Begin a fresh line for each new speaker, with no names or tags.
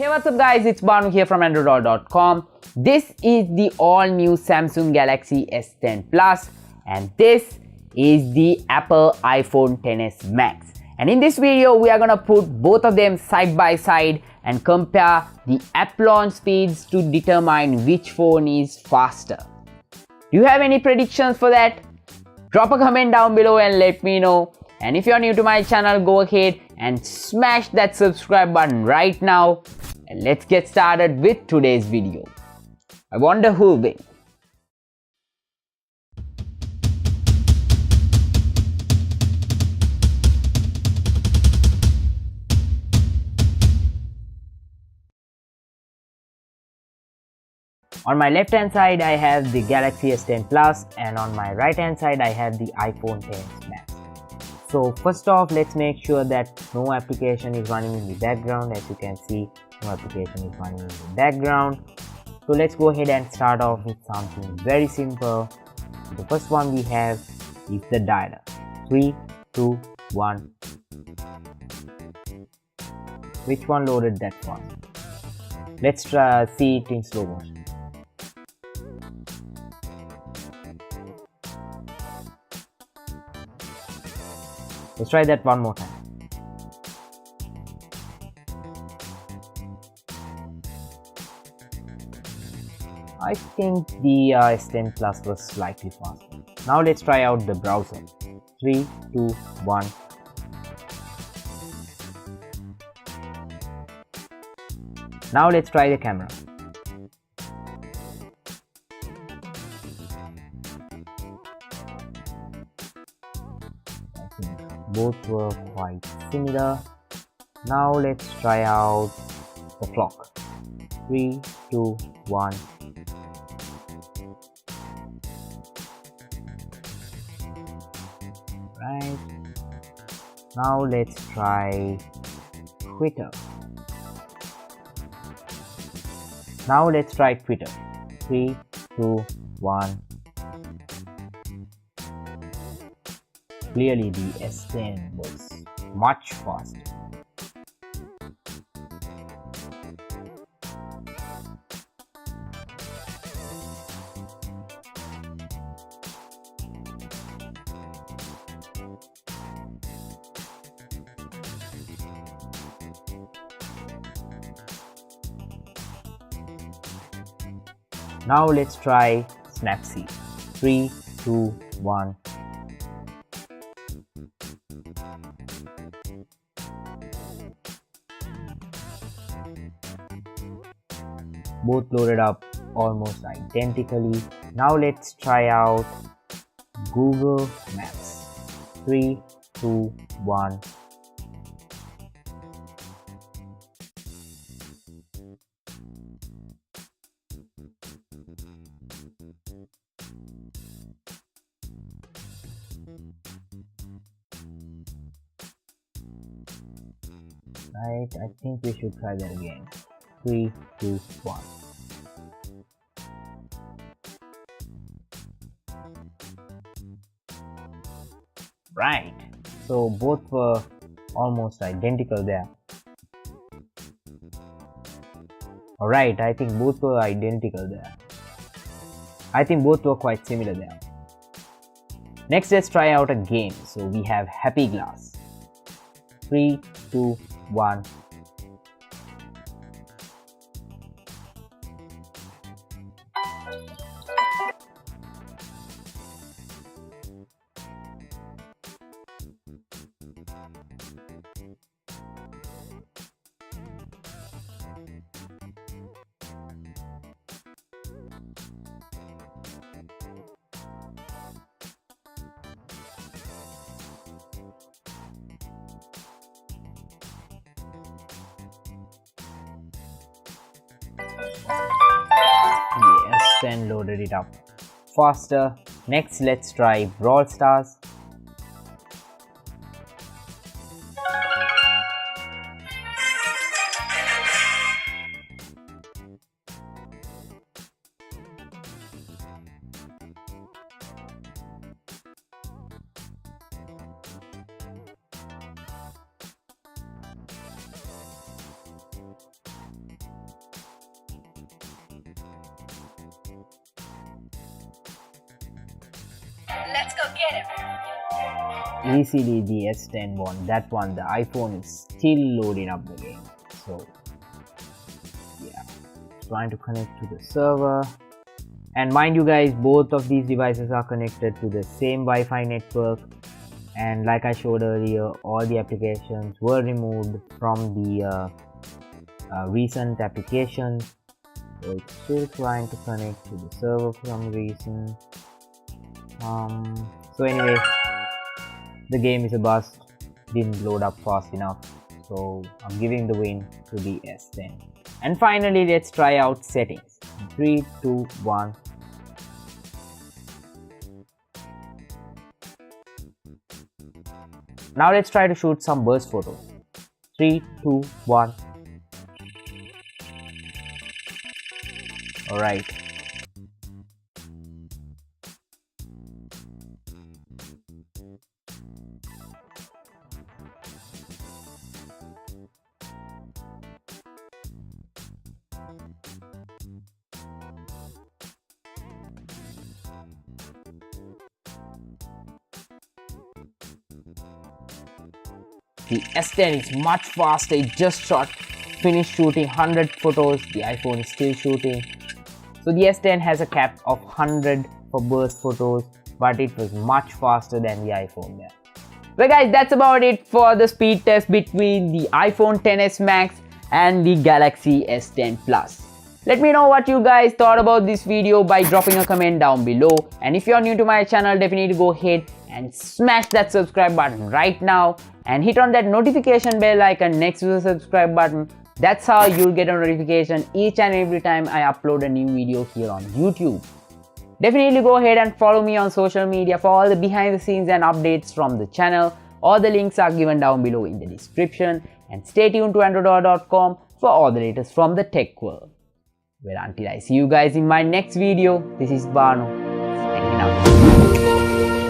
Hey, what's up guys, it's Banu here from AndroDollar.com. This is the all-new Samsung Galaxy S10 Plus and this is the Apple iPhone XS Max. And in this video, we are gonna put both of them side by side and compare the app launch speeds to determine which phone is faster. Do you have any predictions for that? Drop a comment down below and let me know. And if you're new to my channel, go ahead and smash that subscribe button right now. And let's get started with today's video. I wonder who will win. On my left hand side I have the Galaxy S10 Plus and on my right hand side I have the iPhone XS Max. So first off, let's make sure that no application is running in the background. As you can see, no application is running in the background. So let's go ahead and start off with something very simple. The first one we have is the dialer. 3, 2, 1. Which one loaded that one? Let's see it in slow motion. Let's try that one more time. I think the S10 Plus was slightly faster. Now let's try out the browser. 3, 2, 1. Now let's try the camera. Both were quite similar. Now let's try out the clock. 3, 2, 1. Right. Now let's try Twitter. Now let's try Twitter. 3, 2, 1. Clearly the S10 was much faster. Now let's try Snapseed. 3, 2, 1. Both loaded up almost identically. Now let's try out Google Maps. 3, 2, 1. Right, I think we should try that again. 3, 2, 1. Right, so both were almost identical there. Alright, I think both were identical there. I think both were quite similar there. Next, let's try out a game. So we have Happy Glass. 3, 2, 1. Yes, then loaded it up faster. Next, let's try Brawl Stars.
Let's go get him.
Easily the S10 won. That one, the iPhone is still loading up the game. So yeah, trying to connect to the server. And mind you guys, both of these devices are connected to the same Wi-Fi network. And like I showed earlier, all the applications were removed from the recent applications. So it's still trying to connect to the server for some reason. So anyway, the game is a bust, didn't load up fast enough, so I'm giving the win to the S10. And finally, let's try out settings. 3, 2, 1. Now let's try to shoot some burst photos. 3, 2, 1. Alright. The S10 is much faster. It just finished shooting 100 photos. The iPhone is still shooting. So the S10 has a cap of 100 for burst photos, but it was much faster than the iPhone there. Well guys, that's about it for the speed test between the iPhone XS Max and the Galaxy S10 Plus. Let me know what you guys thought about this video by dropping a comment down below. And if you're new to my channel, definitely go ahead and smash that subscribe button right now and hit on that notification bell icon next to the subscribe button. That's how you'll get a notification each and every time I upload a new video here on YouTube. Definitely go ahead and follow me on social media for all the behind the scenes and updates from the channel. All the links are given down below in the description. And stay tuned to androdollar.com for all the latest from the tech world. Well, until I see you guys in my next video, this is Banu, signing out.